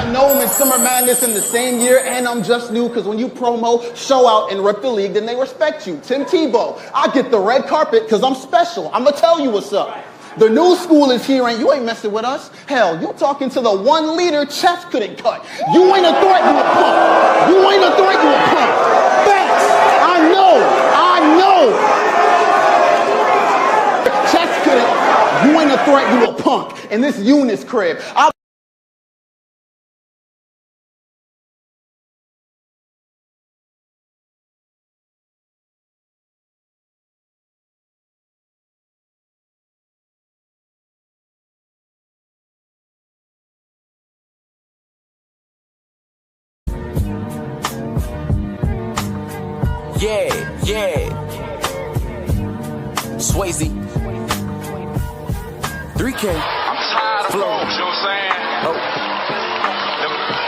got Gnome and Summer Madness in the same year, and I'm just new, because when you promo, show out, and rip the league, then they respect you. Tim Tebow, I get the red carpet because I'm special. I'm going to tell you what's up. The new school is here, and you ain't messing with us. Hell, you're talking to the one leader chest couldn't cut. You ain't a threat, you a punk. You ain't a threat, you a punk. Facts. I know. Chest couldn't. You ain't a threat, you a punk. In this Eunice crib. Yeah. Swayze. 3K. I'm tired of folks, you know what I'm saying?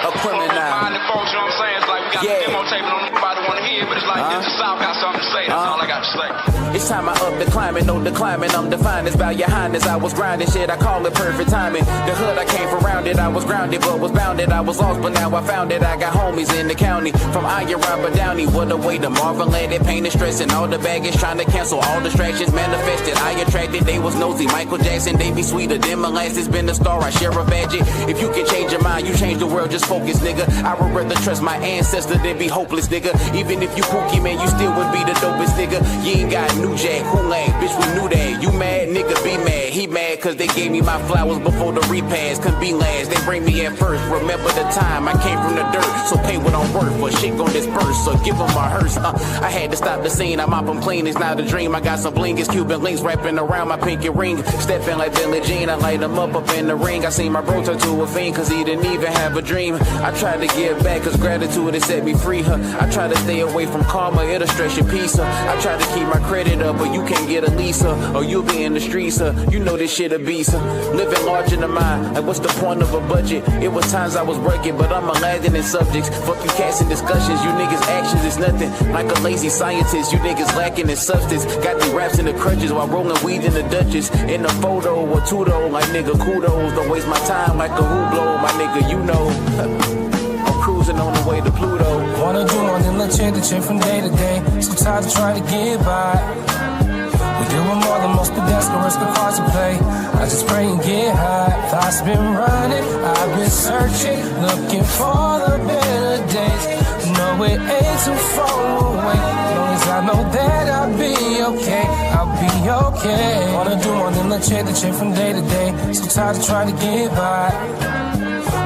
A criminal. Find the folks, you know what I'm saying? It's like we got the demo tape, and nobody want to hear it, but it's like this the South got something to say. That's all I got to say. It's time I up the climbing, no declining. I'm defined as by your highness. I was grinding shit, I call it perfect timing. The hood I came from rounded, I was grounded, but was bounded. I was lost, but now I found it. I got homies in the county, from Iron Robert Downey. What a way to Marvin landed, pain and stress and all the baggage, trying to cancel all distractions. Manifested, I attracted, they was nosy. Michael Jackson, they be sweeter than molasses. Been a star, I share a badge. If you can change your mind, you change the world, just focus, nigga. I would rather trust my ancestor than be hopeless, nigga. Even if you kooky, man, you still would be the dopest, nigga. You ain't got New Jack, who lame, bitch, we knew that. You mad, nigga, be mad. He mad cause they gave me my flowers before the repast. Couldn't be last, they bring me at first. Remember the time I came from the dirt, so pay what I'm worth, but shit gon' disperse, so give them a hearse. I had to stop the scene, I mop them clean, it's not a dream. I got some bling, it's Cuban links wrapping around my pinky ring. Stepping like Billie Jean, I light them up in the ring. I seen my bro turn to a fiend cause he didn't even have a dream. I tried to give back cause gratitude has set me free, I try to stay away from karma, it'll stress your peace, I try to keep my credit up, but you can't get a lease, or you'll be in the streets, you know this shit a beast, living large in the mind, like what's the point of a budget? It was times I was working, but I'm Aladdin in subjects. Fuck you cats in discussions, you niggas actions is nothing. Like a lazy scientist, you niggas lacking in substance. Got the raps in the crutches while rolling weed in the Dutchess. In a photo or two though, like nigga kudos. Don't waste my time like a Hublot, my nigga, you know. I'm cruising on the way to Pluto. Wanna do more than legit, the chick from day to day. So tired of trying to get by. We doing more than most pedestrians, the cards to play. I just pray and get high. Thoughts been running, I've been searching, looking for the better days. No, it ain't too far away. As long as I know that I'll be okay, I'll be okay. Wanna do more than legit, the chick from day to day. So tired of trying to get by.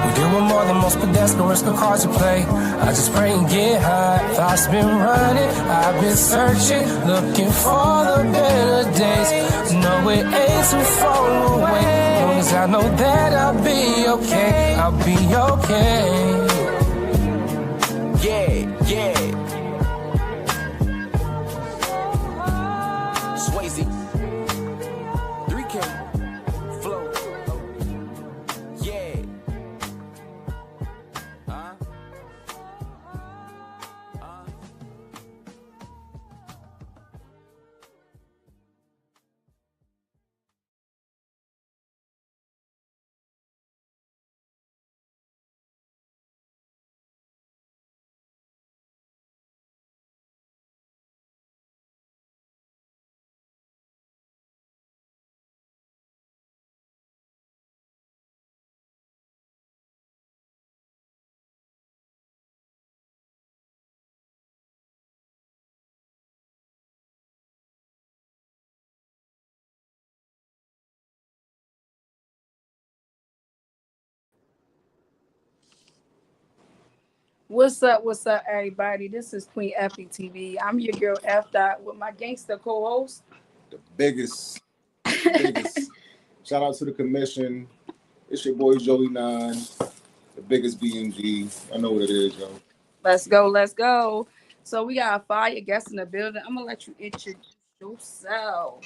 We doing more than most pedestrians, the cards to play. I just pray and get high. Thoughts been running, I've been searching, looking for the better days. No, it ain't too far away. As long as I know that I'll be okay, I'll be okay. Yeah. Swayze. 3K. Flow. Yeah. What's up, everybody? This is Queen Effie TV. I'm your girl F Dot with my gangster co-host. The biggest. Shout out to the commission. It's your boy Joey 9, the biggest BMG. I know what it is, yo. Let's go. So we got a fire guest in the building. I'm gonna let you introduce yourself.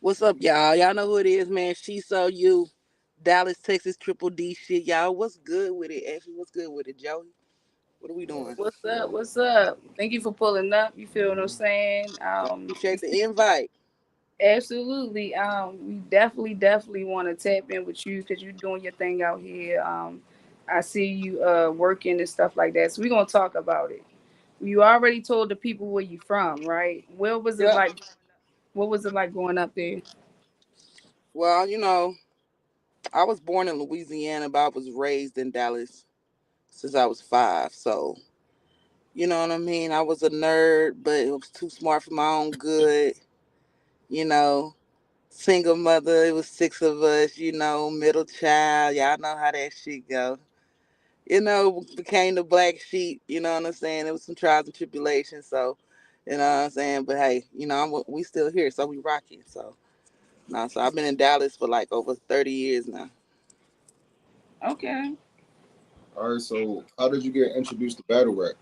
What's up, y'all? Y'all know who it is, man. Shezso You, Dallas, Texas, Triple D shit, y'all. What's good with it? Actually, what's good with it, Joey? What are we doing? What's up? Thank you for pulling up. You feel what I'm saying? Appreciate the invite. Absolutely. We definitely want to tap in with you because you're doing your thing out here. I see you working and stuff like that. So we're gonna talk about it. You already told the people where you from, right? What was it Yeah. like? What was it like growing up there? Well, I was born in Louisiana, but I was raised in Dallas since I was 5. So, you know what I mean? I was a nerd, but it was too smart for my own good. You know, single mother. It was 6 of us. Middle child. Y'all know how that shit go. Became the black sheep. You know what I'm saying? It was some trials and tribulations. So, you know what I'm saying? But hey, we still here, so we rocking. So, no, so I've been in Dallas for like over 30 years now. Okay. All right, so how did you get introduced to battle rap?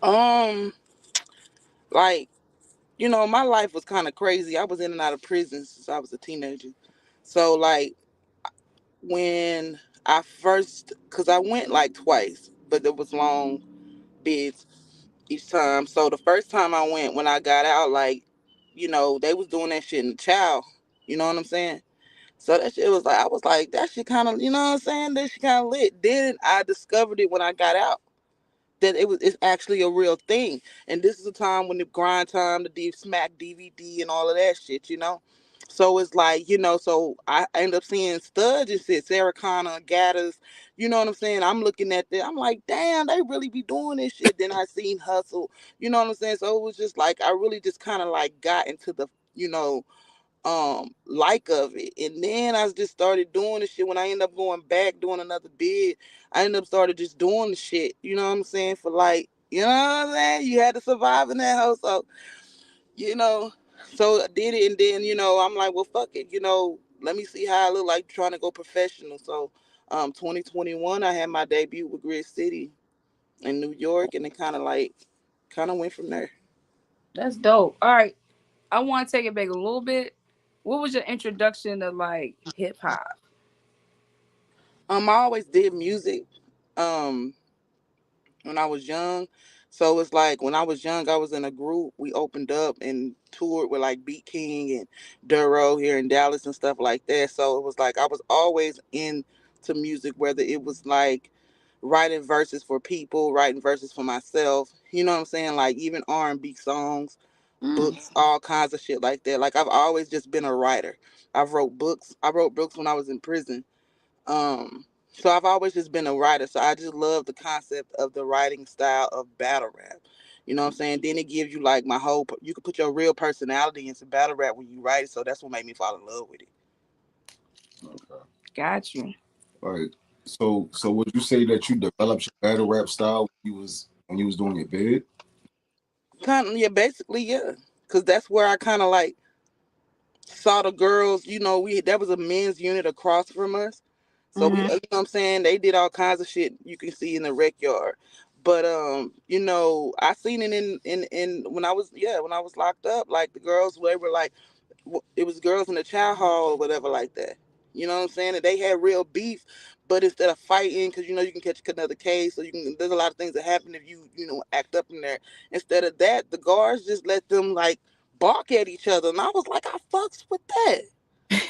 Um, like, my life was kind of crazy. I was in and out of prison since I was a teenager. So, like, when I first, because I went like twice, but there was long bids each time. So the first time I went, when I got out, like, they was doing that shit in the child. You know what I'm saying? So that shit was like, I was like, that shit kind of, you know what I'm saying? That shit kind of lit. Then I discovered it when I got out, that it's actually a real thing. And this is a time when the grind time, the deep smack DVD and all of that shit. So it's like, so I end up seeing studs and shit, Sarah Connor, Gadders, you know what I'm saying? I'm looking at that, I'm like, damn, they really be doing this shit. Then I seen Hustle, you know what I'm saying? So it was just like, I really just kind of like got into the, like of it. And then I just started doing the shit. When I ended up going back doing another bid, I ended up started just doing the shit, you know what I'm saying, for like, you know what I'm saying, you had to survive in that house. So, you know so I did it. And then, I'm like, well, fuck it, let me see how I look like trying to go professional. So 2021 I had my debut with Grid City in New York, and it kind of went from there. That's dope. All right. I want to take it back a little bit. What was your introduction to like hip hop? I always did music. um when I was young. So it's like when I was young, I was in a group. We opened up and toured with like Beat King and Duro here in Dallas and stuff like that. So it was like I was always into music, whether it was like writing verses for people, writing verses for myself. You know what I'm saying? Like even R&B songs, Mm, books, all kinds of shit like that. Like I've always just been a writer. I've wrote books. I wrote books when I was in prison. So I've always just been a writer. So I just love the concept of the writing style of battle rap. You know what I'm saying? Then it gives you like you can put your real personality into battle rap when you write it. So that's what made me fall in love with it. Okay. got you. All right. So would you say that you developed your battle rap style when you was doing your bid? Kind of, yeah, basically, yeah. Cause that's where I kind of like saw the girls. That was a men's unit across from us. So we, Hmm. you know what I'm saying? They did all kinds of shit you can see in the rec yard. But I seen it in when I was locked up. Like the girls, they were like, it was girls in the chow hall or whatever like that. You know what I'm saying? And they had real beef, but instead of fighting, because you can catch another case, so you can. There's a lot of things that happen if you act up in there. Instead of that, the guards just let them like bark at each other, and I was like, I fucks with that.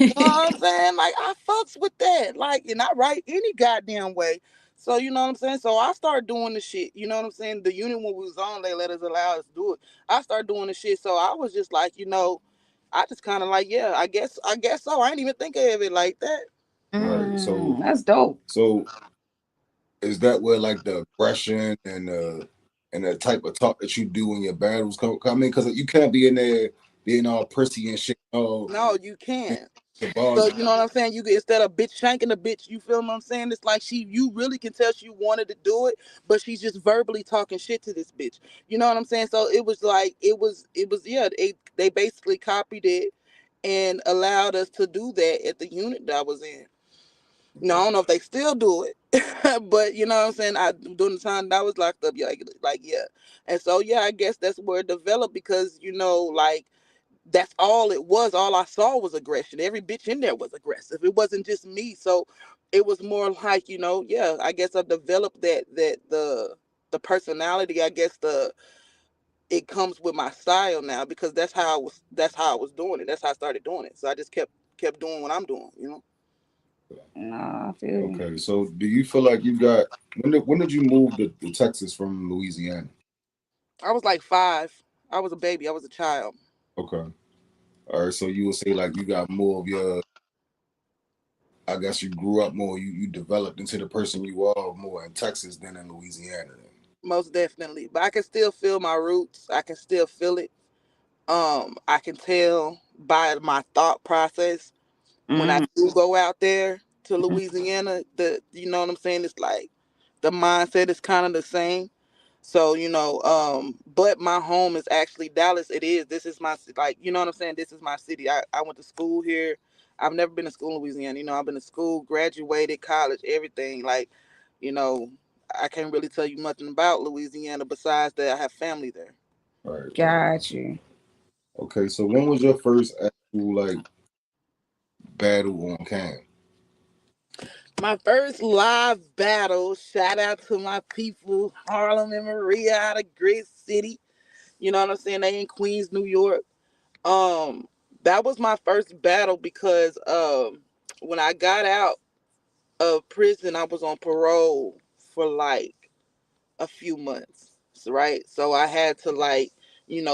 You know what I'm saying? Like I fucks with that. Like, and I write any goddamn way. So you know what I'm saying? So I started doing the shit. You know what I'm saying? The unit when we was on, they let us allow us to do it. I started doing the shit. So I was just like, I just kind of like, yeah, I guess so. I ain't even think of it like that. Right. That's dope. So is that where like the aggression and the type of talk that you do in your battles come in? Because you can't be in there being all prissy and shit. Oh, No, you can't. the bars. So you know what I'm saying? You get instead of bitch shanking a bitch, you feel what I'm saying? It's like you really can tell she wanted to do it, but she's just verbally talking shit to this bitch. You know what I'm saying? So it was like it was yeah. They basically copied it and allowed us to do that at the unit that I was in. No, I don't know if they still do it, but you know what I'm saying. I during the time that I was locked up, yeah, like yeah, and so yeah, I guess that's where it developed because like that's all it was. All I saw was aggression. Every bitch in there was aggressive. It wasn't just me. So it was more like, yeah, I guess I developed that the personality, I guess it comes with my style now because that's how I was doing it. That's how I started doing it. So I just kept doing what I'm doing. Nah, I feel you. Okay, so do you feel like you got when did you move to Texas from Louisiana? I was like 5. I was a baby. I was a child. Okay, all right. So you would say like you got more of your, I guess you grew up more, you developed into the person you are more in Texas than in Louisiana. Then. Most definitely. But I can still feel my roots. I can still feel it. I can tell by my thought process when I Mm. do go out there to Louisiana, you know what I'm saying? It's like the mindset is kind of the same. So, but my home is actually Dallas. It is. This is my, like, you know what I'm saying? This is my city. I went to school here. I've never been to school in Louisiana. I've been to school, graduated, college, everything. Like, you know, I can't really tell you nothing about Louisiana besides that I have family there. Right. Got you. Okay, so when was your first actual like battle on cam? My first live battle, shout out to my people, Harlem and Maria out of Grid City. You know what I'm saying? They in Queens, New York. Um, that was my first battle because when I got out of prison, I was on parole for like a few months. Right? So I had to like,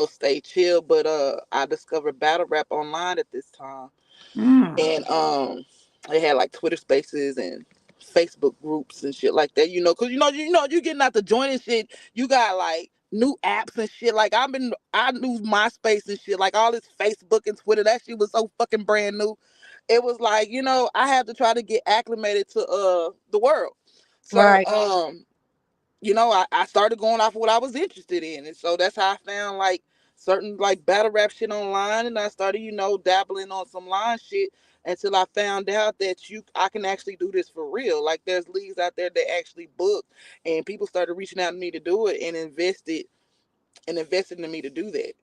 stay chill. But I discovered battle rap online at this time. Mm. And they had like Twitter Spaces and Facebook groups and shit like that. Because you getting out the joint and shit. You got like new apps and shit. Like I knew MySpace and shit. Like all this Facebook and Twitter. That shit was so fucking brand new. It was like I had to try to get acclimated to the world. So Right. I started going off what I was interested in. And so that's how I found like certain like battle rap shit online. And I started, dabbling on some line shit until I found out that I can actually do this for real. Like there's leagues out there that actually book, and people started reaching out to me to do it and invested in me to do that.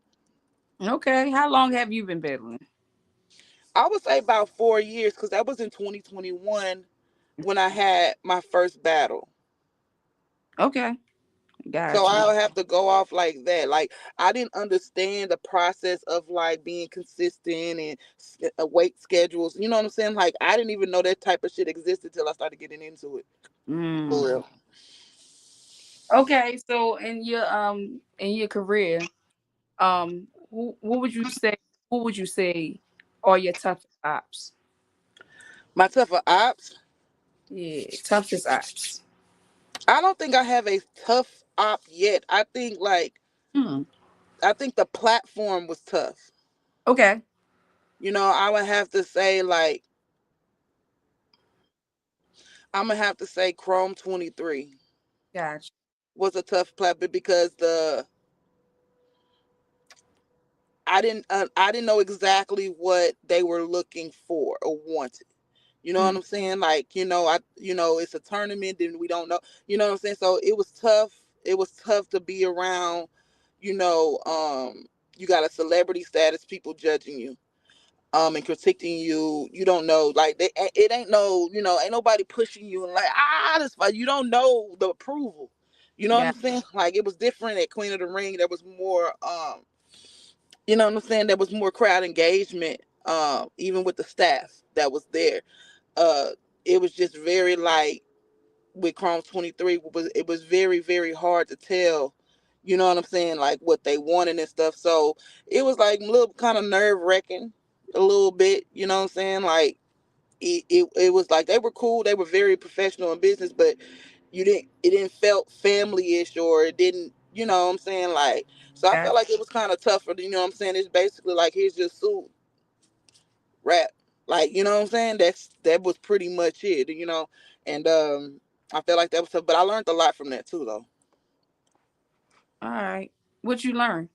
Okay. How long have you been battling? I would say about 4 years, because that was in 2021 when I had my first battle. Okay. So Got you. I'll have to go off like that. Like I didn't understand the process of like being consistent and weight schedules. You know what I'm saying? Like I didn't even know that type of shit existed till I started getting into it. For Mm. real. Okay. So in your career, what would you say? What would you say are your toughest ops? My tougher ops. Yeah, toughest ops. I don't think I have a tough op yet. Hmm. I think the platform was tough. Okay. I would have to say like I'm gonna have to say Chrome 23 Got was a tough platform because I didn't know exactly what they were looking for or wanted. You know you. what I'm saying? Like, it's a tournament and we don't know. You know what I'm saying? So it was tough. It was tough to be around, you know, you got a celebrity status, people judging you, and critiquing you. You don't know, like it ain't no, ain't nobody pushing you and like, this fight. You don't know the approval. You know what Got. I'm saying? Like it was different at Queen of the Ring. There was more, you know what I'm saying? There was more crowd engagement, even with the staff that was there. uh it was just very like with Chrome 23 it was very very hard to tell, you know what I'm saying, like what they wanted and stuff. So it was like a little kind of nerve wracking a little bit, you know what I'm saying, like it was like they were cool, they were very professional in business, but it didn't felt family-ish, or it didn't, you know what I'm saying, like, so I Got. felt like it was kind of tougher, you know what I'm saying. It's basically like here's your suit, rap. Like, you know what I'm saying? That was pretty much it, And I felt like that was tough, but I learned a lot from that too though. All right. What you learn?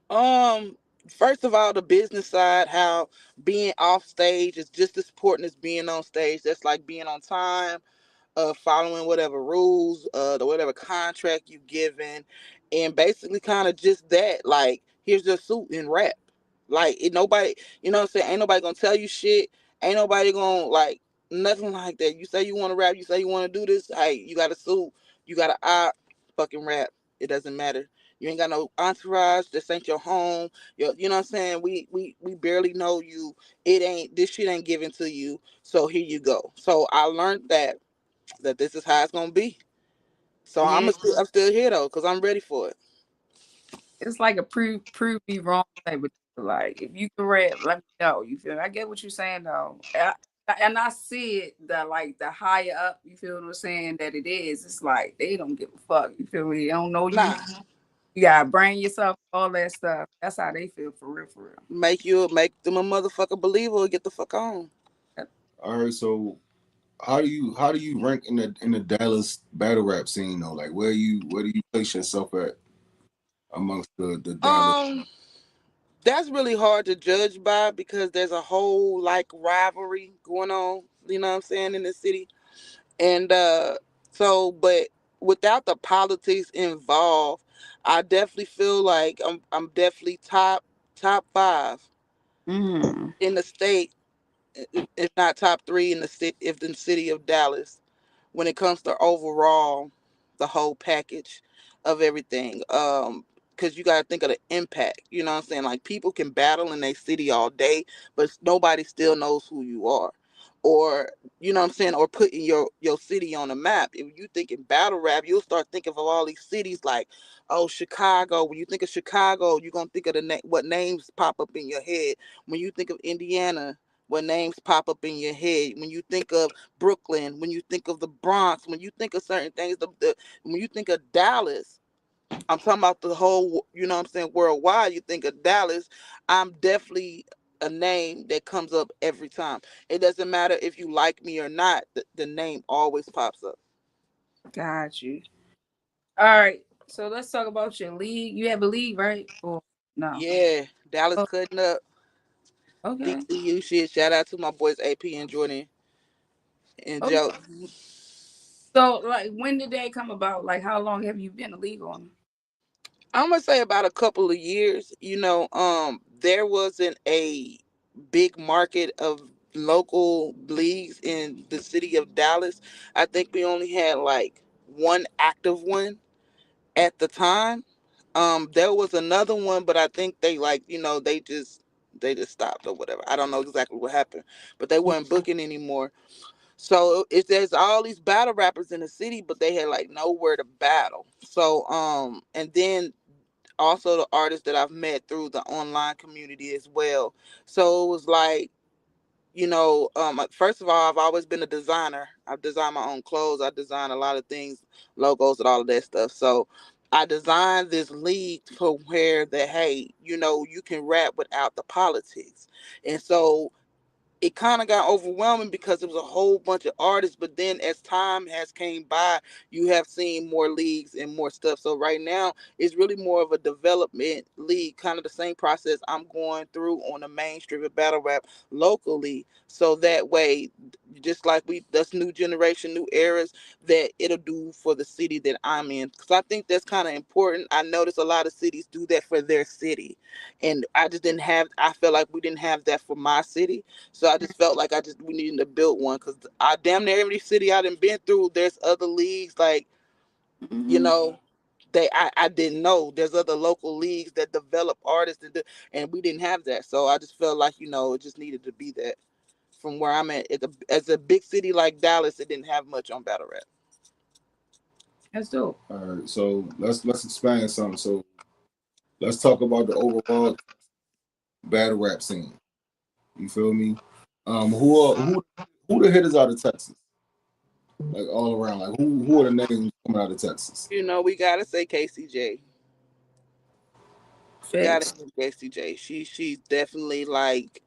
Um First of all, the business side, how being off stage is just as important as being on stage. That's like being on time, following whatever rules, the whatever contract you given, and basically kind of just that. Like, here's your suit and rap. Like, nobody, you know what I'm saying? Ain't nobody gonna tell you shit. Ain't nobody gonna like nothing like that. You say you want to rap, you say you want to do this. Hey, you got a suit, you got a op, fucking rap. It doesn't matter. You ain't got no entourage. This ain't your home. You know what I'm saying? We barely know you. It ain't this shit ain't given to you. So here you go. So I learned that this is how it's gonna be. So Yeah, I'm still here though, cause I'm ready for it. it's like a prove me wrong type of like if you can rap, let me know. You feel me? I get what you're saying though. And I see it that like the higher up, you feel what I'm saying, that it is, it's like they don't give a fuck. You feel me? They don't know you. Nah, You gotta bring yourself, all that stuff. That's how they feel for real, for make them a motherfucker believer or get the fuck on. real. All right, so how do you rank in the Dallas battle rap scene though? Like where do you place yourself at amongst the Dallas? Um, that's really hard to judge by because there's a whole like rivalry going on. You know what I'm saying in the city, and but without the politics involved, I definitely feel like I'm definitely top five Mm. in the state, if not top three in the city, if the city of Dallas, when it comes to overall the whole package of everything. Because you got to think of the impact. You know what I'm saying? Like people can battle in their city all day, but nobody still knows who you are. Or you know what I'm saying, or putting your city on the map. If you think in battle rap, you'll start thinking of all these cities like, oh, Chicago. When you think of Chicago, you're gonna think of what names pop up in your head. When you think of Indiana, what names pop up in your head. When you think of Brooklyn, when you think of the Bronx, when you think of certain things, when you think of Dallas, I'm talking about the whole, you know what I'm saying, worldwide, you think of Dallas, I'm definitely a name that comes up every time. It doesn't matter if you like me or not, the name always pops up. Got you. All right. So let's talk about your league. You have a league, right? Or no? Yeah, Dallas Oh, cutting up. okay. DCU shit. Shout out to my boys AP and Jordan and Okay. Joe. So like when did that come about? Like how long have you been a league on? I'm gonna say about a couple of years. There wasn't a big market of local leagues in the city of Dallas. I think we only had like one active one at the time. There was another one, but I think they like, they just stopped or whatever. I don't know exactly what happened, but they weren't booking anymore. So there's all these battle rappers in the city, but they had like nowhere to battle. So and then also the artists that I've met through the online community as well. So it was like, first of all, I've always been a designer. I've designed my own clothes. I design a lot of things, logos and all of that stuff. So I designed this league for where that, hey, you can rap without the politics. And so it kind of got overwhelming because it was a whole bunch of artists, but then as time has came by, you have seen more leagues and more stuff. So right now it's really more of a development league, kind of the same process I'm going through on the mainstream of battle rap locally. So that way, just like that's new generation, new eras, that it'll do for the city that I'm in, because I think that's kind of important. I notice a lot of cities do that for their city, and I feel like we didn't have that for my city. So I just felt like we needed to build one, because I damn near every city I done been through, there's other leagues like, you Hmm. know, I didn't know there's other local leagues that develop artists, and we didn't have that. So I just felt like, it just needed to be that. From where I'm at, as a big city like Dallas, it didn't have much on battle rap. That's dope. All right, so let's expand something. So let's talk about the overall battle rap scene. You feel me? Who the hitters out of Texas? Like all around. Like who are the names coming out of Texas? We gotta say KCJ. Gotta Facts. say KCJ. She's definitely like,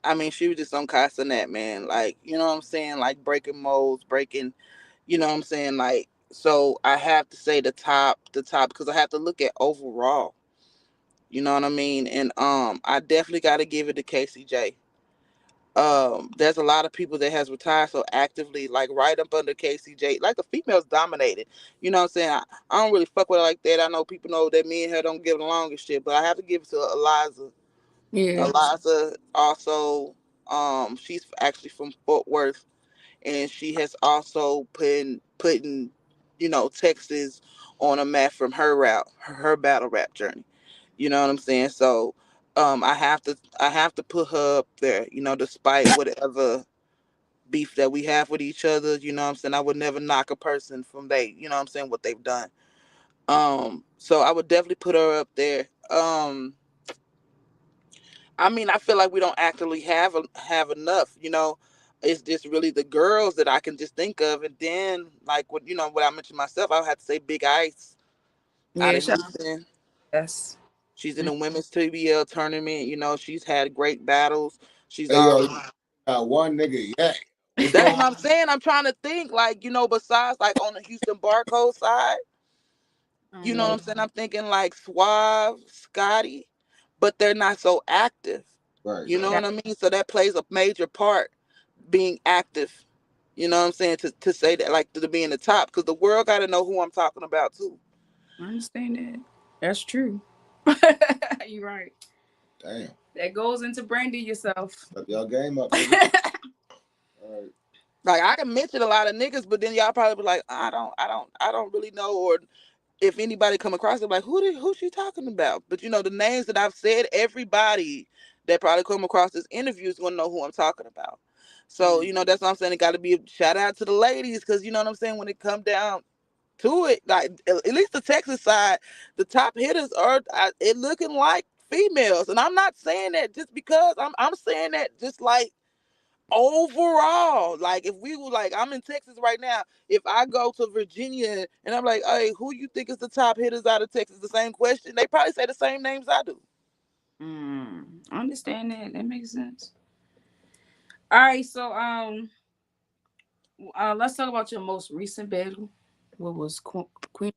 I mean, she was just on Castanet, man. Like, you know what I'm saying? Like breaking molds, breaking, you know what I'm saying? Like, so I have to say the top, because I have to look at overall. You know what I mean? And I definitely got to give it to KCJ. There's a lot of people that has retired so actively, like right up under KCJ. Like the females dominated. You know what I'm saying? I don't really fuck with her like that. I know people know that me and her don't get along and shit, but I have to give it to Eliza. Yeah. Eliza also, she's actually from Fort Worth, and she has also putting Texas on a map from her battle rap journey. You know what I'm saying? So I have to put her up there, despite whatever beef that we have with each other. You know what I'm saying? I would never knock a person from what they've done. So I would definitely put her up there. I mean, I feel like we don't actually have enough. It's just really the girls that I can just think of, and then like what I mentioned myself, I would have to say Big Ice out Yeah, of Houston. yes. She's in the women's TBL tournament. She's had great battles. She's Hey yo, already. you got one nigga, yeah. What's That's going what I'm saying. I'm trying to think, like, besides like on the Houston Barcode side, you know what I'm saying? I'm thinking like Suave, Scotty, but they're not so active. right, You know right. Yeah, what I mean? So that plays a major part, being active. You know what I'm saying? To say that, like, to be in the top, because the world got to know who I'm talking about too. I understand that. That's true. You're right. Damn. That goes into branding yourself. Step y'all game up, nigga. All right. Like, I can mention a lot of niggas, but then y'all probably be like, I don't really know, or if anybody come across it, like, who she talking about? But the names that I've said, everybody that probably come across this interview is gonna know who I'm talking about. So Mm. that's what I'm saying. It got to be a shout out to the ladies, because you know what I'm saying. When it come down to it, like at least the Texas side, the top hitters are it looking like females, and I'm not saying that just because I'm saying that just like overall. Like, if we were like, I'm in Texas right now, if I go to Virginia and I'm like, hey, who you think is the top hitters out of Texas, the same question, they probably say the same names I do. I understand that. That makes sense. All right, so let's talk about your most recent battle. What was Queen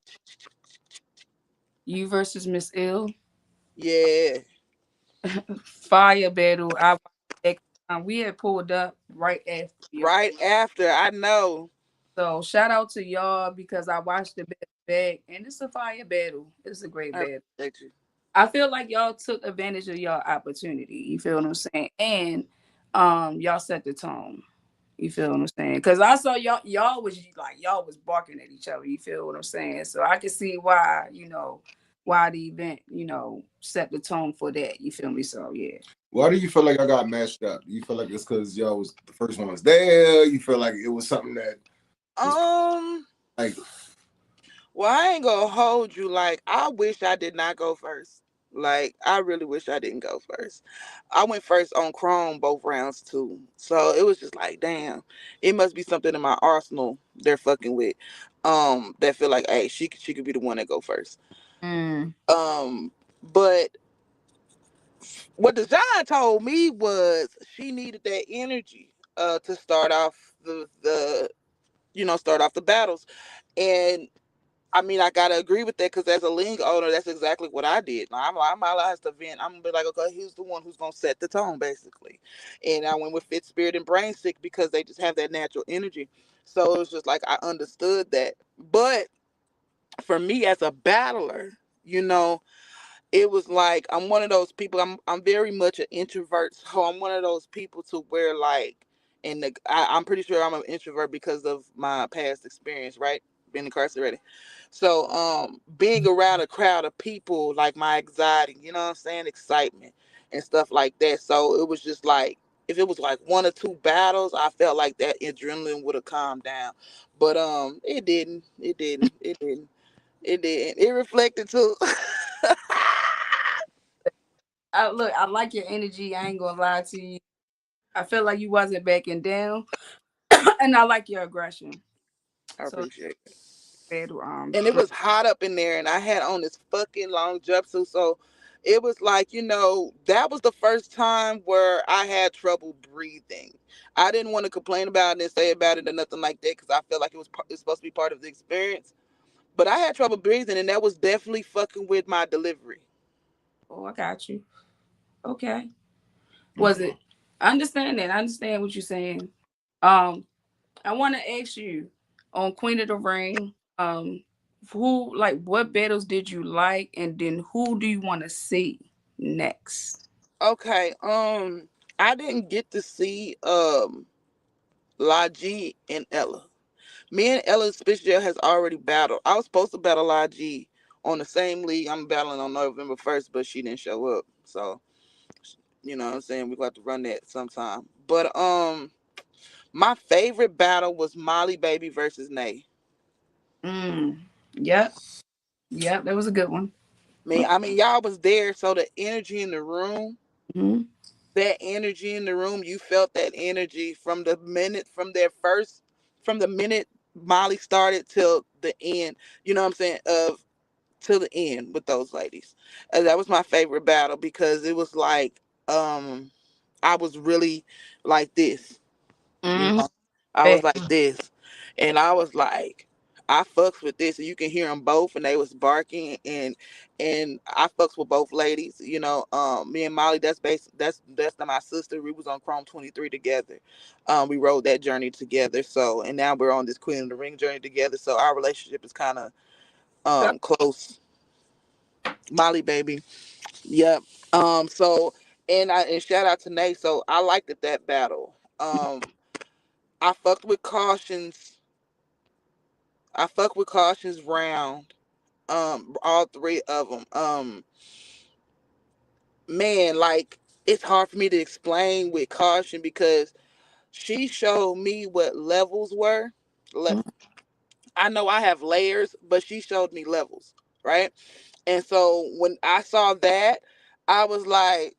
you versus Miss Ill Yeah. fire battle? We had pulled up right after your Right after, I know. so shout out to y'all because I watched the battle back and it's a fire battle. It's a great I battle. respect you. I feel like y'all took advantage of y'all opportunity. You feel what I'm saying? And y'all set the tone. You feel what I'm saying? Cause I saw y'all was barking at each other. You feel what I'm saying? So I can see why the event, set the tone for that. You feel me? So yeah. Why do you feel like I got matched up? You feel like it's because y'all was the first one was there? You feel like it was something that was Um, like, well, I ain't gonna hold you. Like, I wish I did not go first. Like, I really wish I didn't go first. I went first on Chrome both rounds too. So it was just like, damn, it must be something in my arsenal they're fucking with. That feel like, hey, she could be the one that go first. Mm. But what Design told me was she needed that energy to start off the battles. And I mean, I gotta agree with that, because as a league owner, that's exactly what I did. I'm allowed to vent. I'm gonna be like, okay, he's the one who's gonna set the tone, basically. And I went with Fit Spirit and Brain Sick because they just have that natural energy. So it was just like I understood that. But for me as a battler, you know, it was like I'm one of those people. I'm very much an introvert, so I'm one of those people to where, like, I'm pretty sure I'm an introvert because of my past experience, right? Being incarcerated. So being around a crowd of people, like, my anxiety, you know what I'm saying, excitement and stuff like that. So it was just like, if it was like one or two battles, I felt like that adrenaline would have calmed down. But it didn't. It didn't. It didn't. It didn't. It reflected too. Look, I like your energy. I ain't gonna lie to you. I feel like you wasn't backing down, and I like your aggression. I So appreciate it. battle, And it was hot up in there, and I had on this fucking long jumpsuit, so it was like, that was the first time where I had trouble breathing. I didn't want to complain about it and say about it or nothing like that, because I felt like it's supposed to be part of the experience. But I had trouble breathing, and that was definitely fucking with my delivery. oh, I got you. Okay. Was it? I understand that. I understand what you're saying. Um, I want to ask you on Queen of the Ring. What battles did you like, and then who do you want to see next? Okay, I didn't get to see La G and Ella, Me and Ella Fitzgerald has already battled. I was supposed to battle IG on the same league I'm battling on November 1st, but she didn't show up. So, you know what I'm saying? We're going to have to run that sometime. But my favorite battle was Molly Baby versus Nay. Mm. Yep. Yep. That was a good one. I mean, y'all was there, so the energy in the room, Mm-hmm. that energy in the room, you felt that energy from the minute Molly started till the end. You know what I'm saying? Of till the end with those ladies. And that was my favorite battle because it was like, I was really like this. You Mm-hmm. know, I was like this, and I was like, I fucks with this, and you can hear them both, and they was barking, and I fucks with both ladies. You know, me and Molly, that's my sister. We was on Chrome 23 together. We rode that journey together. So, and now we're on this Queen of the Ring journey together. So our relationship is kind of close. Molly, baby, yep. So, and shout out to Nate. So I liked that battle. I fucked with cautions. I fucked with cautions round. All three of them. Man, like it's hard for me to explain with caution because she showed me what levels were. I know I have layers, but she showed me levels, right? And so when I saw that, I was like,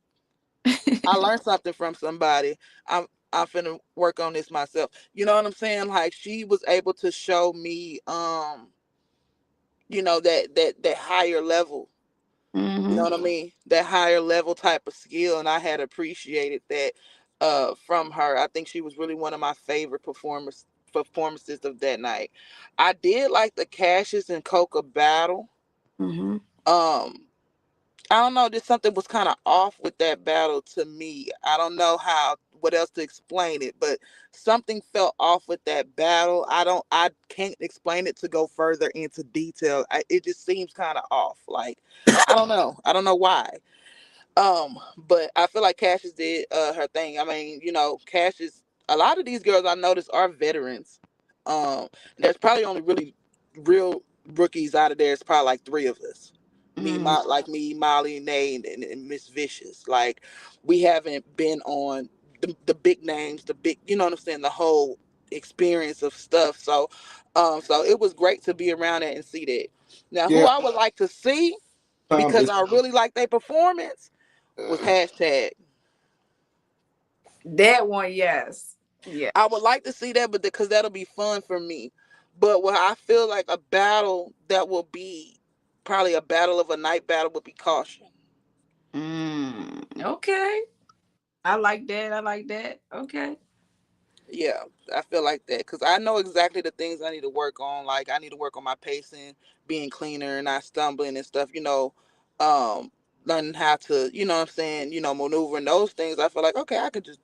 I learned something from somebody. I'm finna work on this myself. You know what I'm saying? Like she was able to show me that higher level. You know Mm-hmm. what I mean? That higher level type of skill, and I had appreciated that from her. I think she was really one of my favorite performances of that night. I did like the Cassius and Coca battle. Mm-hmm. Um, I don't know, just something was kind of off with that battle to me. I don't know what else to explain it, but something felt off with that battle. I can't explain it to go further into detail. It just seems kind of off. Like I don't know why. But I feel like Cassius did her thing. I mean, Cassius. A lot of these girls I noticed are veterans. There's probably only really real rookies out of there. It's probably like three of us. Mm-hmm. Me, Molly, Nay, and Miss Vicious. Like we haven't been on the big names, the big, you know what I'm saying, the whole experience of stuff. So it was great to be around that and see that. Now, who Yeah, I would like to see because it's I really like their performance was hashtag. That one, yes. Yeah. I would like to see that, but because that'll be fun for me. But what I feel like a battle that will be probably a battle of a night battle would be caution. Okay. I like that. I like that. Okay. Yeah, I feel like that because I know exactly the things I need to work on. Like I need to work on my pacing, being cleaner, not stumbling and stuff. Um, learning how to, what I'm saying, maneuvering those things. I feel like okay, I can just,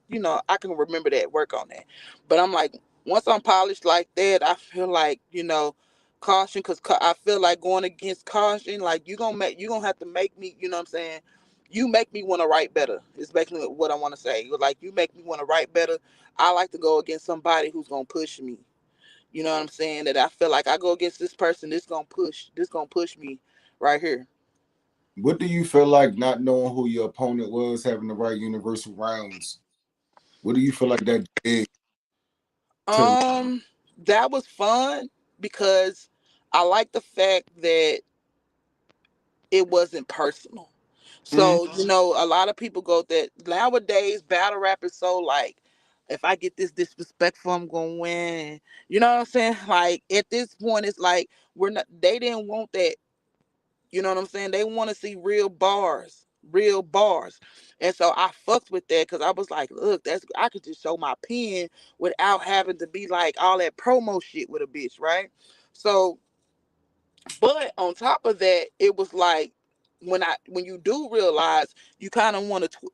I can remember that, work on that. But I'm like, once I'm polished like that, I feel like, caution because I feel like going against caution, like you gonna have to make me, you know what I'm saying. You make me want to write better. Is basically what I want to say. Like you make me want to write better. I like to go against somebody who's gonna push me. You know what I'm saying? That I feel like I go against this person, this gonna push me right here. what do you feel like not knowing who your opponent was, having the right universal rounds? What do you feel like that did to the Um, that was fun because I like the fact that it wasn't personal. Mm-hmm. So, a lot of people go that nowadays battle rap is so like if I get this disrespectful, I'm gonna win. You know what I'm saying? Like at this point, it's like we're not. They didn't want that. You know what I'm saying? They want to see real bars, real bars. And so I fucked with that because I was like, look, I could just show my pen without having to be like all that promo shit with a bitch, right? So, but on top of that, it was like when you do realize you kind of want to,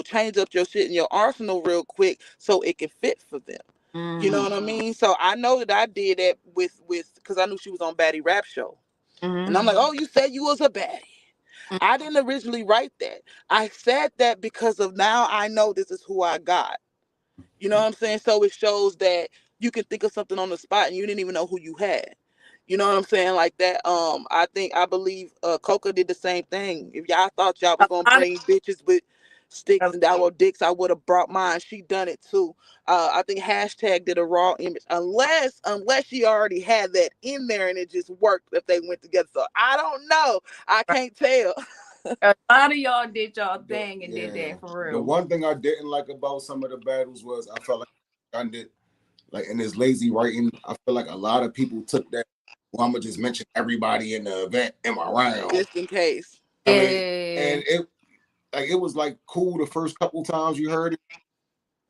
change up your shit in your arsenal real quick so it can fit for them. You know Mm-hmm. what I mean? So I know that I did that with because I knew she was on Baddie Rap Show. And I'm like, oh, you said you was a baddie. I didn't originally write that. I said that because of now I know this is who I got. You know what I'm saying? So it shows that you can think of something on the spot and you didn't even know who you had. You know what I'm saying? Like that. I believe Coca did the same thing. If y'all thought y'all was A gonna lot bring bitches with sticks of, and that were dicks, I would have brought mine. She done it too. I think hashtag did a raw image. Unless she already had that in there and it just worked if they went together. So I don't know. I can't tell. a lot of y'all did y'all The, thing and did yeah. that for The real. one thing I didn't like about some of the battles was I felt like done it like in this lazy writing. I feel like a lot of people took that. Well, I'm gonna just mention everybody in the event in my round. Just in case. I Yeah. mean, and it was like cool the first couple times you heard it,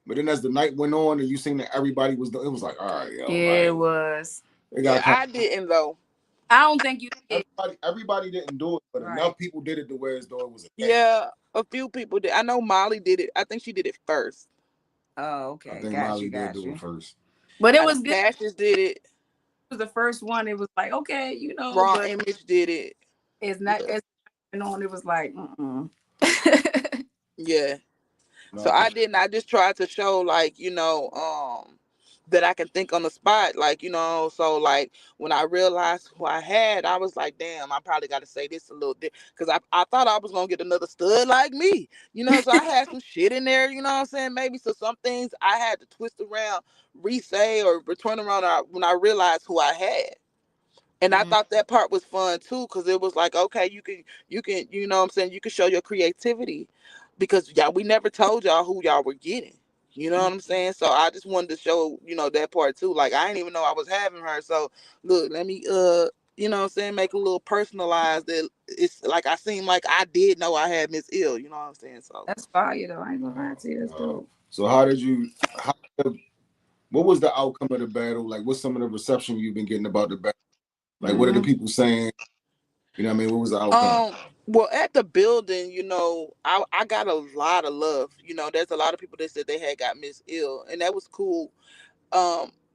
but then as the night went on and you seen that everybody was, it was like, all right, yo, Yeah, it like was. they Yeah, got I didn't though. I don't think you did. everybody didn't do it, but Right. enough people did it to where as though it was a thing. Yeah, a few people did. I know Molly did it. I think she did it first. Oh, I okay. think Got Molly you, did got do it you. first. But it I was think good. It Cassius did it. was the first one. It was like, okay, Raw but Image did it. it's not Yeah. as on. It was like, Yeah. So No, for I sure. didn't. I just tried to show like, that I can think on the spot. Like, so like when I realized who I had, I was like, damn, I probably gotta say this a little bit. Cause I thought I was gonna get another stud like me. So I had some shit in there, you know what I'm saying? Maybe so some things I had to twist around, re-say or return around when I realized who I had. And I mm, thought that part was fun too, because it was like, okay, you can, you know what I'm saying, you can show your creativity because y'all, we never told y'all who y'all were getting. You know mm, what I'm saying? So I just wanted to show, that part too. Like I didn't even know I was having her. So look, let me you know what I'm saying, make a little personalized that it's like I seem like I did know I had Miss Ill, you know what I'm saying? So that's fire though. I ain't gonna lie to you. That's dope. So how did you? How, what was the outcome of the battle? Like, what's some of the reception you've been getting about the battle? Like, what are the Hmm. people saying? You know what I mean? What was the outcome? Um, well, at the building, I got a lot of love. There's a lot of people that said they had got Miss Ill, and that was cool.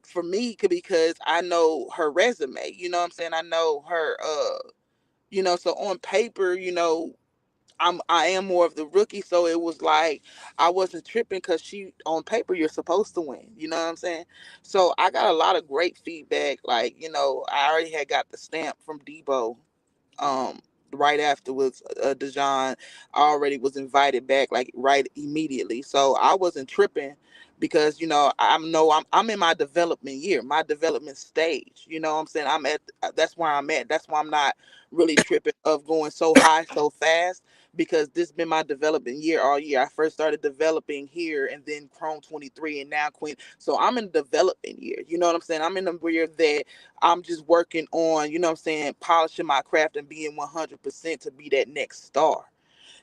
For me, because I know her resume. You know what I'm saying? I know her. So on paper, I am more of the rookie, so it was like I wasn't tripping because she on paper you're supposed to win. You know what I'm saying? So I got a lot of great feedback. Like I already had got the stamp from Debo, um right afterwards. Dejan already was invited back like right immediately, so I wasn't tripping because I'm in my development year, my development stage. You know what I'm saying? That's where I'm at. That's why I'm not really tripping of going so high so fast, because this been my development year all year. I first started developing here and then Chrome 23 and now Queen. So I'm in development year. You know what I'm saying? I'm in the year that I'm just working on, you know what I'm saying, polishing my craft and being 100% to be that next star.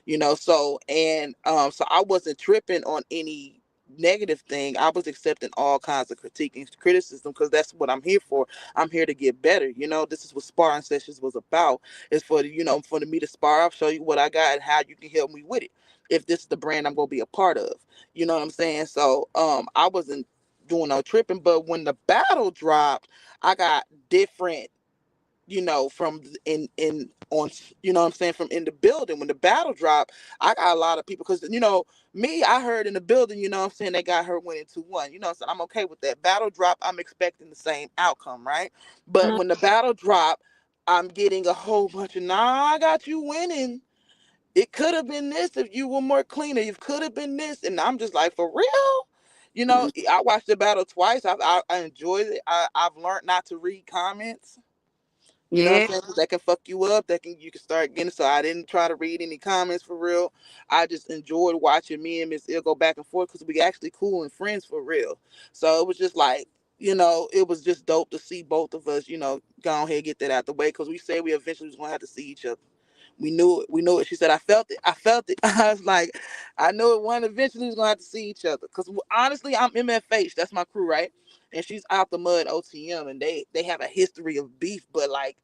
So I wasn't tripping on any negative thing. I was accepting all kinds of critique and criticism because that's what I'm here for. I'm here to get better. This is what sparring sessions was about. It's for me to spar up, show you what I got and how you can help me with it. If this is the brand I'm gonna be a part of. You know what I'm saying? So I wasn't doing no tripping, but when the battle dropped, I got different, from in on, what I'm saying, from in the building. When the battle dropped, I got a lot of people, because me, I heard in the building, what I'm saying, they got her winning 2-1. So I'm okay with that. Battle drop, I'm expecting the same outcome, right? But Mm, when the battle drop, I'm getting a whole bunch of, nah, I got you winning. It could have been this if you were more cleaner. It could have been this. And I'm just like, for real? mm. I watched the battle twice. I enjoyed it. I've learned not to read comments. You know what Yeah, I'm saying? 'Cause that can fuck you up. You can start getting. So I didn't try to read any comments for real. I just enjoyed watching me and Miss Il go back and forth because we actually cool and friends for real. So it was just like, it was just dope to see both of us, go ahead and get that out the way, because we said we eventually was gonna have to see each other. We knew it. We knew it. She said, I felt it. I felt it. I was like, I knew it. One eventually was gonna have to see each other. Because honestly, I'm MFH. That's my crew, right? And she's out the mud OTM, and they have a history of beef, but like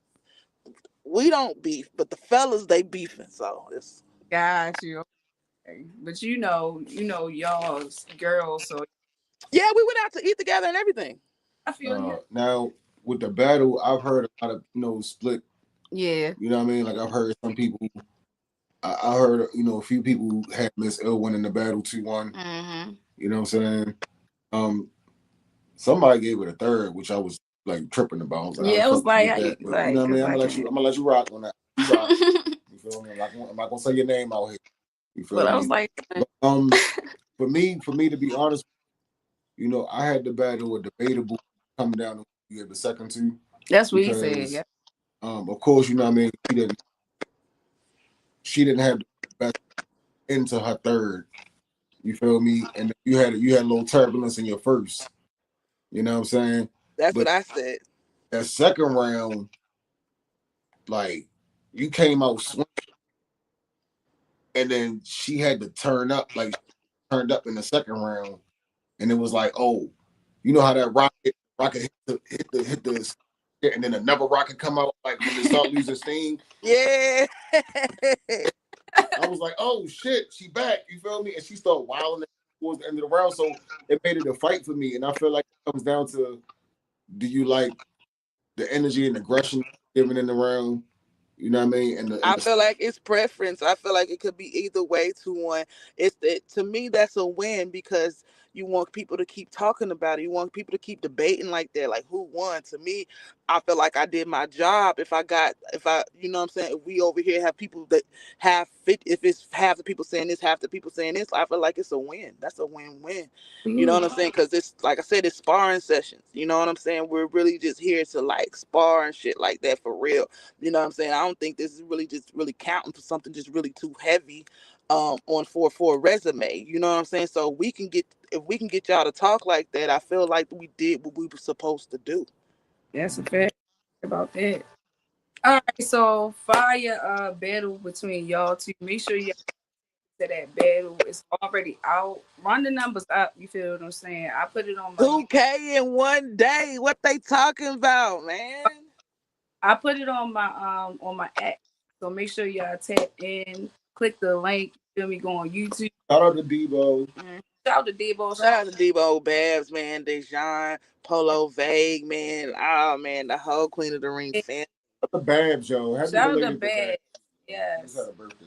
we don't beef, but the fellas they beefing. So it's got you. Okay. But y'all's girls, so yeah, we went out to eat together and everything. I feel you. Now with the battle, I've heard a lot of split. Yeah. You know what I mean? Like I've heard some people. I heard a few people had Miss Ill winning the battle 2-1. Mm-hmm. You know what I'm saying? Um, somebody gave it a third, which I was like tripping about. I was like, Yeah, how it the was fuck you like, get how you that? But you know like, what I mean? cause I'm I gonna can't. let you rock on that. You rock. You feel me? I'm not gonna say your name out here. You feel But I me? was like, But for me to be honest, you know, I had the battle with debatable coming down to who you gave the second to that's what he said. because Yeah. of course, you know what I mean, she didn't have the best into her third. You feel me? And you had a little turbulence in your first. You know what I'm saying? That's But what I said. that second round, like you came out swinging, and then she had to turn up, like turned up in the second round, and it was like, oh, you know how that rocket hit the and then another rocket come out like when they start losing steam. Yeah. I was like, oh shit, she back. You feel me? And she started wilding towards the end of the round, so it made it a fight for me. And I feel like it comes down to, do you like the energy and aggression given in the round? You know what I mean? I feel like it's preference. I feel like it could be either way to one. It's that to me that's a win because you want people to keep talking about it. You want people to keep debating like that, like who won. To me, I feel like I did my job. If I, you know what I'm saying, if we over here have people that have fit, if it's half the people saying this, half the people saying this, I feel like it's a win. That's a win-win. You know what I'm saying? Because it's like I said, it's sparring sessions. You know what I'm saying? We're really just here to like spar and shit like that for real. You know what I'm saying? I don't think this is really just really counting for something just really too heavy on for a resume. You know what I'm saying? So we can get if we can get y'all to talk like that, I feel like we did what we were supposed to do. That's a fact about that. All right, so fire battle between y'all two. Make sure you to that battle. It's already out. Run the numbers up. You feel what I'm saying? I put it on my. 2K in one day. What they talking about, man? I put it on my app. So make sure y'all tap in, click the link. You feel me? Go on YouTube. shout out to Debo. Shout out to Debo. Shout out to Debo Babs, man, Dejan, Polo Vague, man. Oh man, the whole Queen of the Ring fan. The Babs, yo. Happy Shout out to belated to Bad. Babs. Just Yes. had a birthday.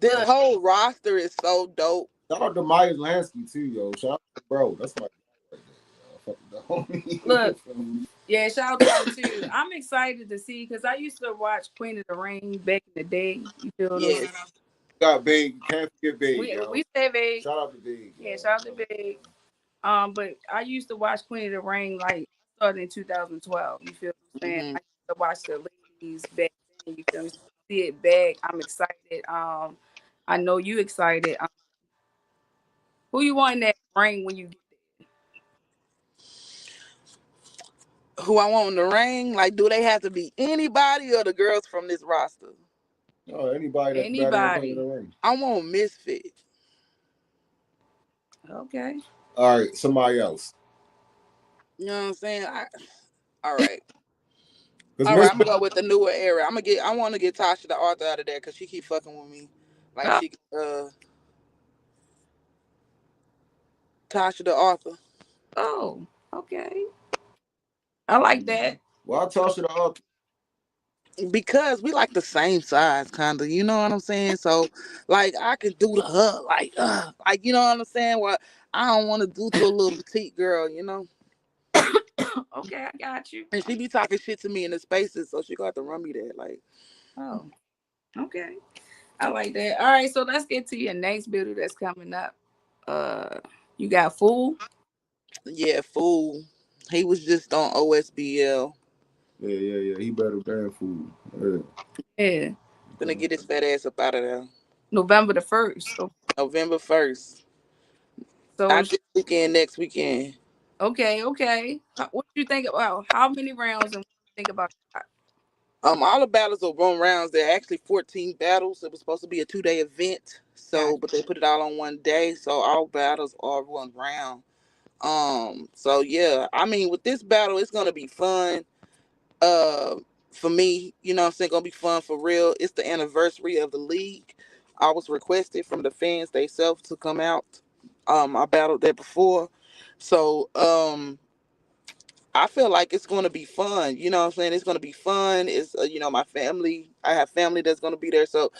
This Look, whole roster is so dope. Shout out to Maya Lansky too, yo. Shout out to bro. That's my right there, yo. look. Yeah, shout out to him too. I'm excited to see because I used to watch Queen of the Ring back in the day. You feel what I'm saying? Yes. Got Big. Can't forget Big, yo. We say big. Shout out to Big. Yeah, Yo. shout out to Big. But I used to watch Queen of the Ring like I started in 2012. You feel what I'm saying? Mm-hmm. I used to watch the ladies back then. You feel me? See it back. I'm excited. I know you excited. Who you want in that ring when you get Who I want in the ring? Like, do they have to be anybody or the girls from this roster? Oh, anybody there? that's better than Queen of the Anybody? Ring. I want Misfit. Okay. All right, somebody else. You know what I'm saying? All right. Because All right, Miss I'm gonna go with the newer era. I want to get Tasha the Arthur out of there because she keep fucking with me. Like Oh, she Tasha the Arthur. oh, okay. I like that. well, I'll toss it up. Because we like the same size, kind of. You know what I'm saying? So, like, I can do the hug, like you know what I'm saying? What I don't want to do to a little petite girl, you know. Okay, I got you. And she be talking shit to me in the spaces, so she got to run me that. Like, Oh, okay. I like that. All right, so let's get to your next builder that's coming up. Uh, you got Fool. yeah, fool. He was just on OSBL. Yeah. He better than food. Yeah. Yeah, Gonna get his fat ass up out of there. November the 1st. November 1st. So Not this weekend, next weekend. okay. What you think about how many rounds and what you think about that? All the battles are one rounds. There are actually 14 battles. It was supposed to be a 2-day event. Gotcha. So, but they put it all on one day. So all battles are one round. So yeah, I mean, with this battle, it's gonna be fun. Uh, for me, you know what I'm saying, gonna be fun for real. It's the anniversary of the league. I was requested from the fans themselves to come out. I battled that before. So, I feel like it's going to be fun. You know what I'm saying? It's going to be fun. It's, my family. I have family that's going to be there. So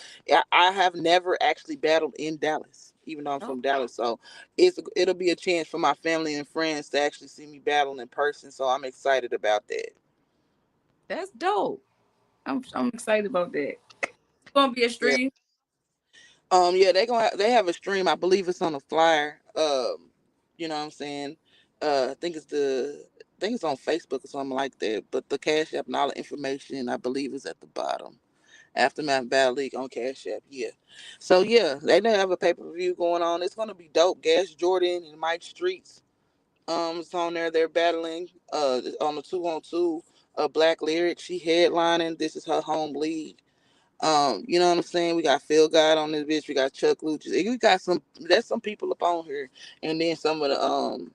I have never actually battled in Dallas. even though I'm Oh, from Dallas. So it'll be a chance for my family and friends to actually see me battle in person. So I'm excited about that. that's dope. I'm excited about that. It's gonna be a Yeah. stream. Yeah, they have a stream. I believe it's on a flyer. You know what I'm saying? I think it's on Facebook or something like that. But the Cash App and all the information I believe is at the bottom. Aftermath Battle League on Cash App, yeah. So yeah, they don't have a pay per view going on. It's gonna be dope. Gas Jordan and Mike Streets, is on there. They're battling, on the 2-on-2. Black Lyric, she headlining. This is her home league. You know what I'm saying? We got Phil God on this bitch. We got Chuck Lucas. We got there's some people up on here, and then some of the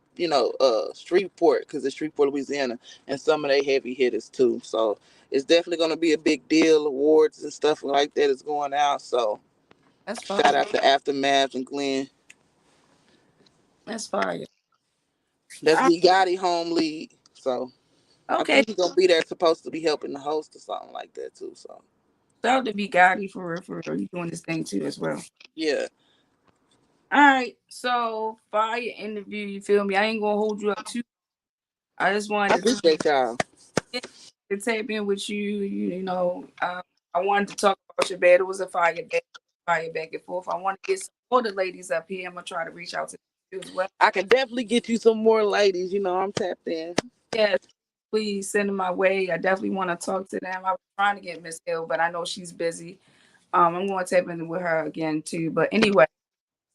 Streetport, because it's Streetport, Louisiana, and some of they heavy hitters too. So it's definitely gonna be a big deal. Awards and stuff like that is going out. So That's shout fire. out to Aftermath and Glenn. That's fire. That's Uh, the Gotti home league. So I okay, think he's gonna be there, supposed to be helping the host or something like that too. So shout out to be Gotti for real, for real. He's doing this thing too as well. yeah, All right, so fire interview. You feel me? I ain't gonna hold you up too. I just I wanted appreciate y'all. to tap in with you. I wanted to talk about your bed. It was a fire back and forth. I want to get some other ladies up here. I'm gonna try to reach out to you as well. I can definitely get you some more ladies. You know, I'm tapped in. Yes, please send them my way. I definitely want to talk to them. I was trying to get Miss Hill, but I know she's busy. I'm going to tap in with her again too. But anyway,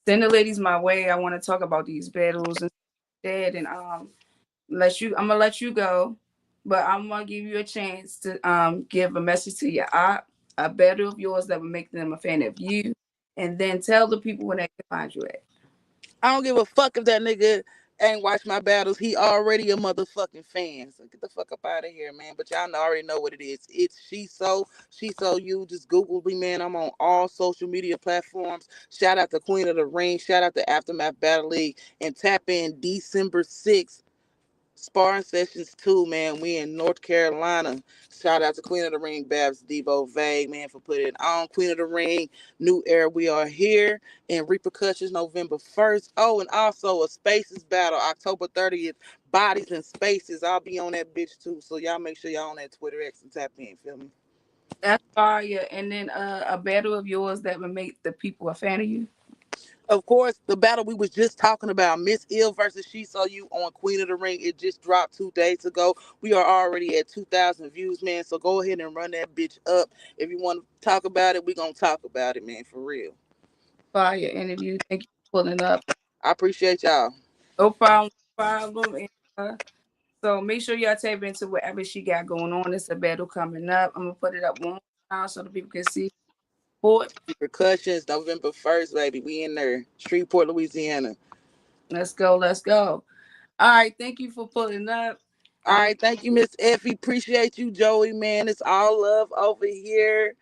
send the ladies my way. I want to talk about these battles and that, and I'm gonna let you go, but I'm gonna give you a chance to give a message to your op, a battle of yours that will make them a fan of you, and then tell the people where they can find you at. I don't give a fuck if that nigga ain't watched my battles. He already a motherfucking fan. So get the fuck up out of here, man. But y'all already know what it is. It's She So You. Just Google me, man. I'm on all social media platforms. Shout out to Queen of the Ring. Shout out to Aftermath Battle League. And tap in December 6th. Sparring sessions too, man. We in North Carolina. Shout out to Queen of the Ring, Babs Devo Vague, man, for putting it on. Queen of the Ring, New Era, we are here. And Repercussions, November 1st. Oh, and also a Spaces battle, October 30th. Bodies and Spaces. I'll be on that bitch too. So y'all make sure y'all on that Twitter X and tap in. Feel me? That's fire. And then a battle of yours that will make the people a fan of you. Of course, the battle we was just talking about, Miss Ill versus She So You on Queen of the Ring, it just dropped 2 days ago. We are already at 2,000 views, man. So go ahead and run that bitch up. If you want to talk about it, we gonna talk about it, man, for real. Fire interview. Thank you for pulling up. I appreciate y'all. No problem. No problem. And, so make sure y'all tap into whatever she got going on. It's a battle coming up. I'm gonna put it up one more time so the people can see. Boy, Repercussions, November 1st, baby. We in there, Shreveport, Louisiana. let's go. Let's go. All right. Thank you for pulling up. All right, thank you, Miss Effie. Appreciate you, Joey, man. It's all love over here.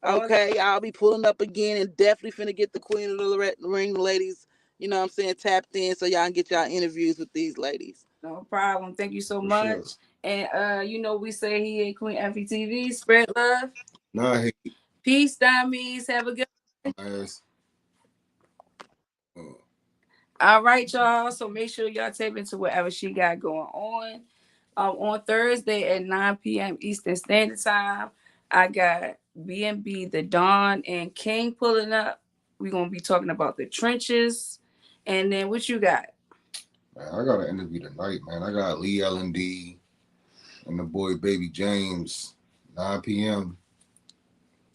All Okay, I'll be pulling up again and definitely finna get the Queen of the Ring ladies, you know what I'm saying, tapped in so y'all can get y'all interviews with these ladies. no problem. Thank you so For sure. much. And we say he ain't Queen FETV. Spread love. Nah, hey, Peace, Diamonds. Have a good ass. Oh. all right, y'all. So make sure y'all tap into whatever she got going on Thursday at 9 p.m. Eastern Standard Time. I got BNB, The Dawn, and King pulling up. We're gonna be talking about the trenches. And then what you got? Man, I got an interview tonight, man. I got Lee L&D and the boy Baby James, 9 p.m.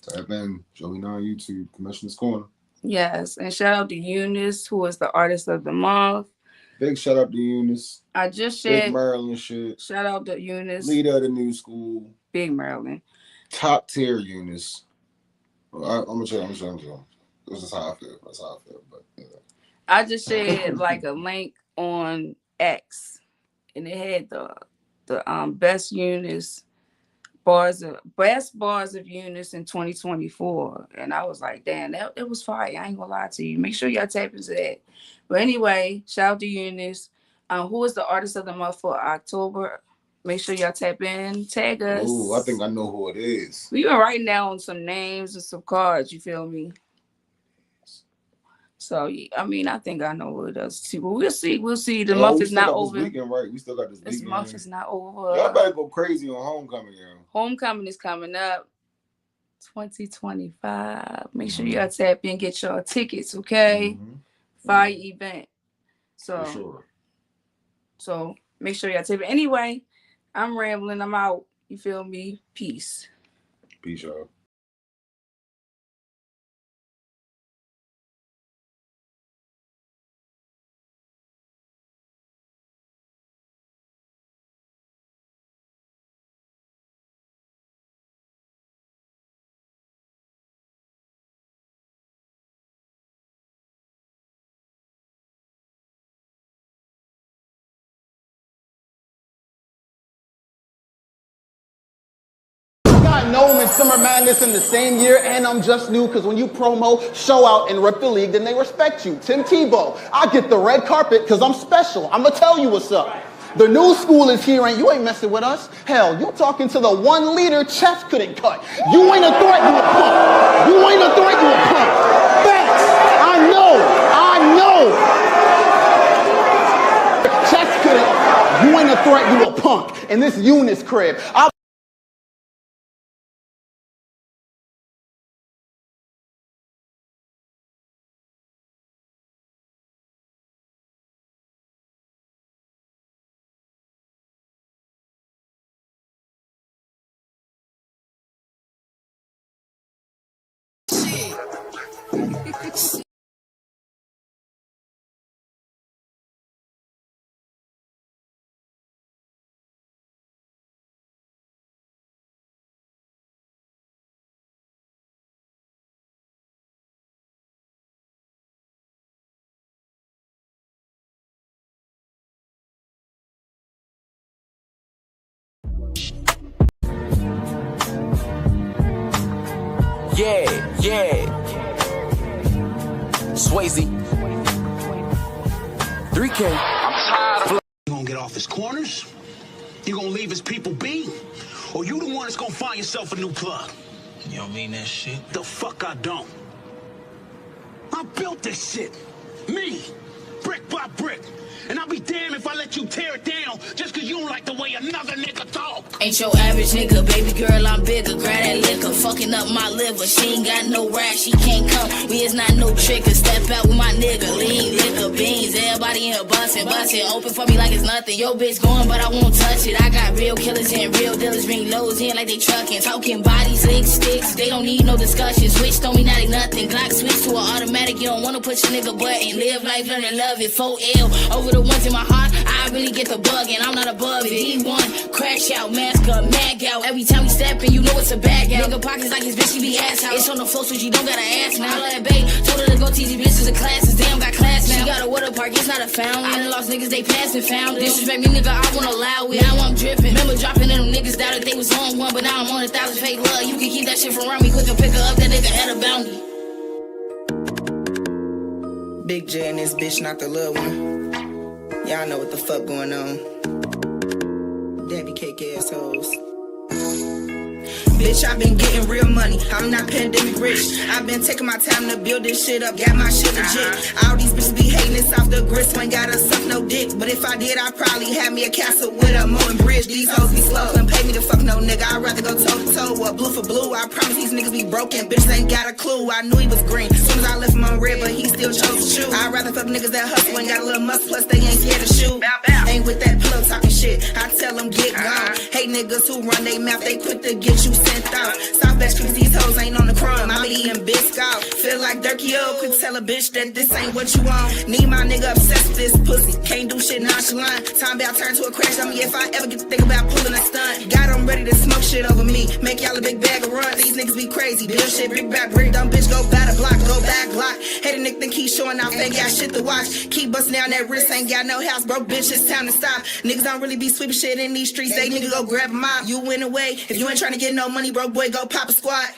Type in Joey 9 YouTube, Commissioner's Corner. Yes, and shout out to Eunice, who is the artist of the month. Big shout out to Eunice. I just Big said Maryland shit. shout out to Eunice. Leader of the new school. Big Maryland. Top tier Eunice. Well, I'm gonna tell you. This is how I feel. That's how I feel. But yeah. I just shared like a link on X, and it had the best Eunice best bars of Eunice in 2024, and I was like, damn, that it was fire. I ain't gonna lie to you. Make sure y'all tap into that. But anyway, shout out to Eunice. Who is the artist of the month for October? Make sure y'all tap in, tag us. Ooh, I think I know who it is. We been writing down some names and some cards. You feel me? So I mean, I think I know what it does too. But we'll see. We'll see. The Oh, month we is still not got over. This weekend, right? We still got this weekend. This month is not over. Y'all better go crazy on homecoming, yo. Homecoming is coming up. 2025. Make sure y'all tap in, get y'all tickets, okay? Fire event. So, for sure. So make sure y'all tap in. Anyway, I'm rambling. I'm out. You feel me? Peace. Peace, y'all. Got Gnome and Summer Madness in the same year, and I'm just new because when you promo, show out, and rep the league, then they respect you. Tim Tebow, I get the red carpet because I'm special. I'ma tell you what's up. The new school is here, and you ain't messing with us. Hell, you talking to the one leader chess couldn't cut. You ain't a threat, you a punk. You ain't a threat, you a punk. Facts. I know. Chess couldn't. You ain't a threat, you a punk. In this Eunice crib. Yeah. Swayze. 3K. I'm tired of You gonna get off his corners? You gonna leave his people be? Or you the one that's gonna find yourself a new plug? You don't mean that shit? The fuck I don't. I built this shit. Me. Brick by brick. And I'll be damned if I let you tear it down just cause you don't like the way another nigga talk. Ain't your average nigga, baby girl, I'm bigger. Grab that liquor, fucking up my liver. She ain't got no rap, she can't come. We is not no tricker. Step out with my nigga, lean, liquor, beans. Everybody in here bustin'. Open for me like it's nothing. Yo, bitch going, but I won't touch it. I got real killers and real dealers. Bring loads in like they trucking. Talking bodies, lick sticks. They don't need no discussion. Switch on me, not ain't nothing. Glock switch to an automatic. You don't wanna push a nigga button. Live life, learn to love it. 4L over the ones in my heart. I really get the bug and I'm not above it. D1, crash out, mask up, mag out. Every time we step in, you know it's a bag out. Nigga pockets like his bitch, he be ass out. It's on the floor, so you don't gotta ask now. I love that babe, told her to go teach these bitches in classes. Damn, got class now. She got a water park, it's not a fountain. I done lost niggas, they passed and found it. Disrespect me, nigga, I won't allow it. Now I'm dripping. Remember dropping in them niggas doubted they was on one, but now I'm on 1,000 fake love. You can keep that shit from around me, quick and pick her up, that nigga had a bounty. Big J and this bitch, not the little one. Y'all know what the fuck going on. Debbie cake assholes. Bitch, I've been getting real money. I'm not pandemic rich. I've been taking my time to build this shit up. Got my shit legit. All these bitches be hating this off the grist. Ain't gotta suck no dick. But if I did, I'd probably have me a castle with a mowing bridge. These hoes be slow. Couldn't pay me to fuck no nigga. I'd rather go toe to toe or blue for blue. I promise these niggas be broken. Bitches ain't got a clue. I knew he was green. As soon as I left him on red, but he still chose to shoot. I'd rather fuck niggas that hustle and got a little muscle. Plus they ain't scared to shoot. Ain't with that pillow talking shit. I tell them get gone. Hate niggas who run they mouth. They quick to get you sent out. Southwest cause these hoes ain't on the crumb. I be eating biscuit. Feel like Durkee O. Could tell a bitch that this ain't what you want. Need my nigga obsessed with this pussy. Can't do shit nonchalant. Time about turn to a crash on me if I ever get to think about pulling a stunt. Got them ready to smoke shit over me. Make y'all a big bag of runs. These niggas be crazy. Build shit, brick back, brick. Dumb bitch, go by the block, go back, block. Hate a nigga think he showing off, ain't got shit to watch. Keep busting down that wrist, ain't got no house, broke bitch, it's time to stop. Niggas don't really be sweeping shit in these streets. They nigga go grab a mop. You win away. If you ain't trying to get no money, broke boy, go pop a squat.